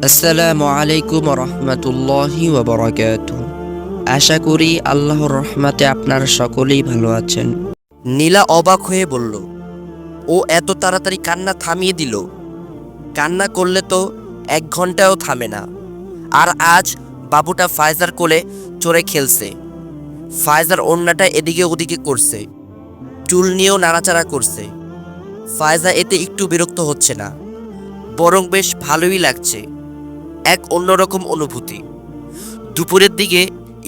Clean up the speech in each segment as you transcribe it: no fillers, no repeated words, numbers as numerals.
আসসালামু আলাইকুম রহমতুল্লাহি ওয়াবারাকাতুহু। আশা করি আল্লাহর রহমতে আপনারা সকলেই ভালো আছেন। নীলা অবাক হয়ে বলল, ও এত তাড়াতাড়ি কান্না থামিয়ে দিল? কান্না করলে তো 1 ঘন্টাও থামে না। আর আজ বাবুটা ফায়জার কোলে চড়ে খেলছে। ফায়জার ওড়নাটা এদিকে ওদিকে করছে, চুল নিয়েও নাড়াচাড়া করছে। ফায়জা এতে একটু বিরক্ত হচ্ছে না, বরং বেশ ভালোই লাগছে। এক অন্যরকম অনুভূতি। দুপুরের দিকে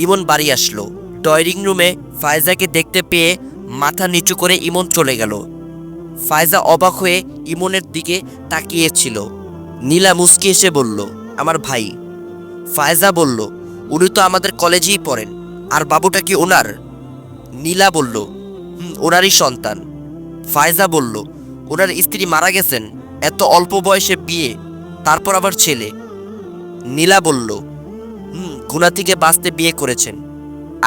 ইমন বাড়ি আসলো। ড্রয়িং রুমে ফায়জাকে দেখতে পেয়ে মাথা নিচু করে ইমন চলে গেল। ফায়জা অবাক হয়ে ইমনের দিকে তাকিয়েছিল। নীলা মুচকি এসে বলল, আমার ভাই। ফায়জা বলল, উনি তো আমাদের কলেজেই পড়েন। আর বাবুটা কি ওনার? নীলা বলল, ওনারই সন্তান। ফায়জা বলল, ওনার স্ত্রী মারা গেছেন, এত অল্প বয়সে বিয়ে, তারপর আবার ছেলে। নীলা বলল, গুণা থেকে বাঁচতে বিয়ে করেছেন।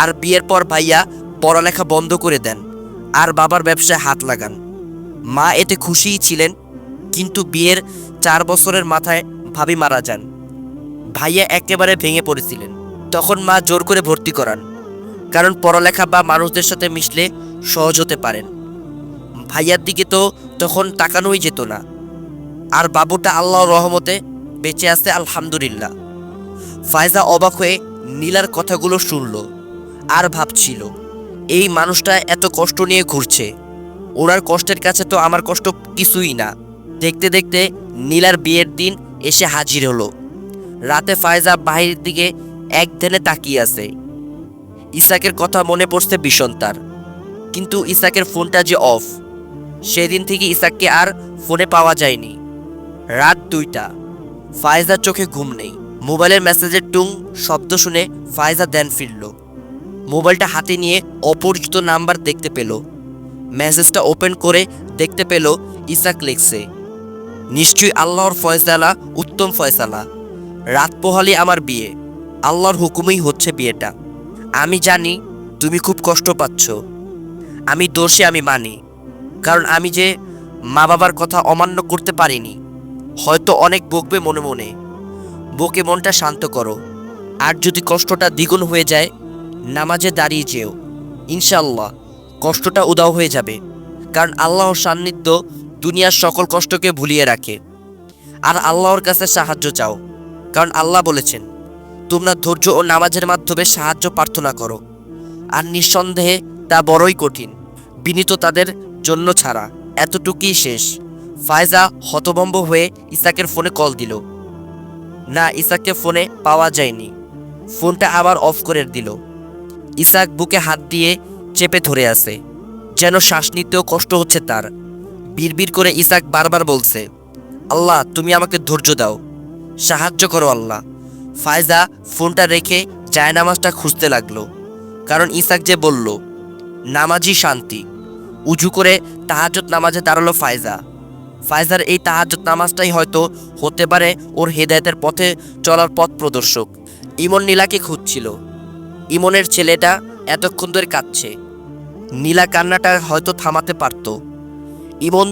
আর বিয়ের পর ভাইয়া পড়ালেখা বন্ধ করে দেন আর বাবার ব্যবসায় হাত লাগান। মা এতে খুশিই ছিলেন, কিন্তু বিয়ের 4 বছরের মাথায় ভাবি মারা যান। ভাইয়া একেবারে ভেঙে পড়েছিলেন। তখন মা জোর করে ভর্তি করান, কারণ পড়ালেখা বা মানুষদের সাথে মিশলে সহজ হতে পারেন। ভাইয়ার দিকে তো তখন তাকানোই যেত না। আর বাবুটা আল্লাহর রহমতে বেঁচে আছে, আলহামদুলিল্লাহ। ফায়জা অবাক হয়ে নীলার কথাগুলো শুনল আর ভাবছিল, এই মানুষটা এত কষ্ট নিয়ে ঘুরছে, ওনার কষ্টের কাছে তো আমার কষ্ট কিছুই না। দেখতে দেখতে নীলার বিয়ের দিন এসে হাজির হলো। রাতে ফায়জা বাহিরের দিকে একধ্যানে তাকিয়ে আছে। ইসাকের কথা মনে পড়ছে ভীষণ তার, কিন্তু ইসাকের ফোনটা যে অফ। সেদিন থেকে ইসাককে আর ফোনে পাওয়া যায়নি। রাত 2টা, ফায়জার চোখে ঘুম নেই। মোবাইলের মেসেজের টুং শব্দ শুনে ফায়জা ধ্যান ফিরল। মোবাইলটা হাতে নিয়ে অপরিচিত নাম্বার দেখতে পেল। মেসেজটা ওপেন করে দেখতে পেল ইসাক লিখছে, নিশ্চয়ই আল্লাহর ফয়সালা উত্তম ফয়সালা। রাত পোহালে আমার বিয়ে, আল্লাহর হুকুমেই হচ্ছে বিয়েটা। আমি জানি তুমি খুব কষ্ট পাচ্ছ। আমি দোষী, আমি মানি। কারণ আমি যে মা বাবার কথা অমান্য করতে পারিনি। হয়তো অনেক বকবে মনে মনে, বকে মনটা শান্ত করো। আর যদি কষ্টটা দ্বিগুণ হয়ে যায়, নামাজে দাঁড়িয়ে যেও, ইনশাআল্লাহ কষ্টটা উদাও হয়ে যাবে। কারণ আল্লাহর সান্নিধ্য দুনিয়ার সকল কষ্টকে ভুলিয়ে রাখে। আর আল্লাহর কাছে সাহায্য চাও, কারণ আল্লাহ বলেছেন, তোমরা ধৈর্য ও নামাজের মাধ্যমে সাহায্য প্রার্থনা করো। আর নিঃসন্দেহে তা বড়ই কঠিন, বিনীত তাদের জন্য ছাড়া। এতটুকুই শেষ। ফায়জা হতভম্ব হয়ে ইসাকের ফোনে কল দিল। না, ইসাককে ফোনে পাওয়া যায়নি। ফোনটা আবার অফ করে দিল। ইসাক বুকে হাত দিয়ে চেপে ধরে আছে, যেন শ্বাস নিতেও কষ্ট হচ্ছে তার। বিড়বিড় করে ইসাক বারবার বলছে, আল্লাহ তুমি আমাকে ধৈর্য দাও, সাহায্য করো আল্লাহ। ফায়জা ফোনটা রেখে জায়নামাজটা খুঁজতে লাগলো, কারণ ইসাক যে বলল নামাজই শান্তি। উজু করে তাহাজ্জুদ নামাজে দাঁড়ালো ফায়জা। ফায়জার এই তাহাজ্জুদ নামাজটাই হয়তো হতে পারে ওর হেদায়েতের পথে চলার পথ প্রদর্শক। ইমন নীলাকে খুঁজছিল। ইমনের ছেলেটা এতক্ষণ ধরে কাঁদছে। নীলা কান্নাটা হয়তো থামাতে পারত। ইমন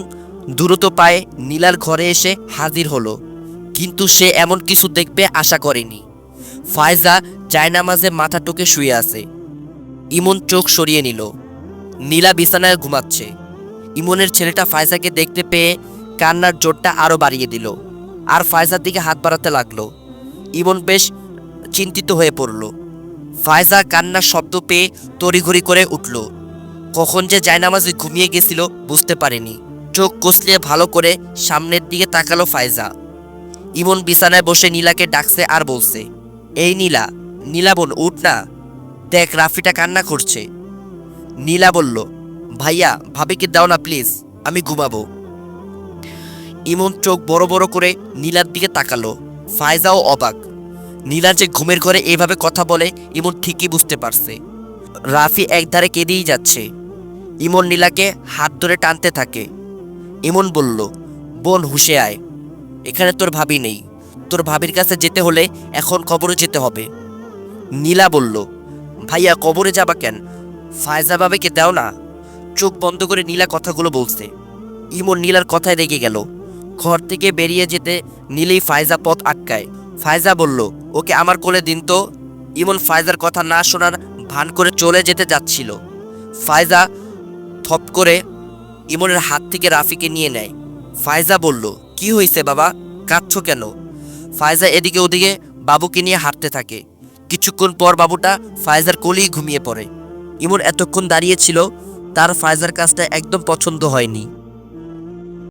দ্রুত পায়ে নীলার ঘরে এসে হাজির হলো, কিন্তু সে এমন কিছু দেখবে আশা করেনি। ফায়জা জায়নামাজে মাথা টুকে শুয়ে আছে। ইমন চোখ সরিয়ে নিল। নীলা বিছানায় ঘুমাচ্ছে। ইমনের ছেলেটা ফায়জাকে দেখতে পেয়ে কান্নার জোরটা আরও বাড়িয়ে দিল, আর ফায়জার দিকে হাত বাড়াতে লাগলো। ইমন বেশ চিন্তিত হয়ে পড়ল। ফায়জা কান্নার শব্দ পেয়ে তড়িঘড়ি করে উঠল। কখন যে জায়নামাজে ঘুমিয়ে গেছিল বুঝতে পারেনি। চোখ কষলিয়ে ভালো করে সামনের দিকে তাকালো ফায়জা। ইমন বিছানায় বসে নীলাকে ডাকছে আর বলছে, এই নীলা, নীলা বোন উঠ না, দেখ রাফিটা কান্না করছে। নীলা বলল, ভাইয়া ভাবিকে দাও না প্লিজ, আমি ঘুমাবো। ইমন চোখ বড় বড় করে নীলার দিকে তাকালো। ফায়জাও অবাক। নীলা যে ঘুমের ঘরে এভাবে কথা বলে ইমন ঠিকই বুঝতে পারছে। রাফি একধারে কেঁদেই যাচ্ছে। ইমন নীলাকে হাত ধরে টানতে থাকে। ইমন বলল, বোন হুঁশে আয়, এখানে তোর ভাবি নেই। তোর ভাবির কাছে যেতে হলে এখন কবরে যেতে হবে। নীলা বলল, ভাইয়া কবরে যাবা কেন? ফায়জা ভাবিকে দাও না। চোখ বন্ধ করে নীলা কথাগুলো বলছে। ইমন নীলার কথায় রেগে গেল। ঘর থেকে বেরিয়ে যেতে নিলেই ফায়জা পথ আটকায়। ফায়জা বলল, ওকে আমার কোলে দিন তো। ইমন ফায়জার কথা না শোনার ভান করে চলে যেতে যাচ্ছিল। ফায়জা থপ করে ইমনের হাত থেকে রাফিকে নিয়ে নেয়। ফায়জা বলল, কি হয়েছে বাবা, কাঁদছো কেন? ফায়জা এদিকে ওদিকে বাবুকে নিয়ে হাঁটতে থাকে। কিছুক্ষণ পর বাবুটা ফায়জার কোলেই ঘুমিয়ে পড়ে। ইমন এতক্ষণ দাঁড়িয়েছিল, তার ফায়জার কাজটা একদম পছন্দ হয়নি।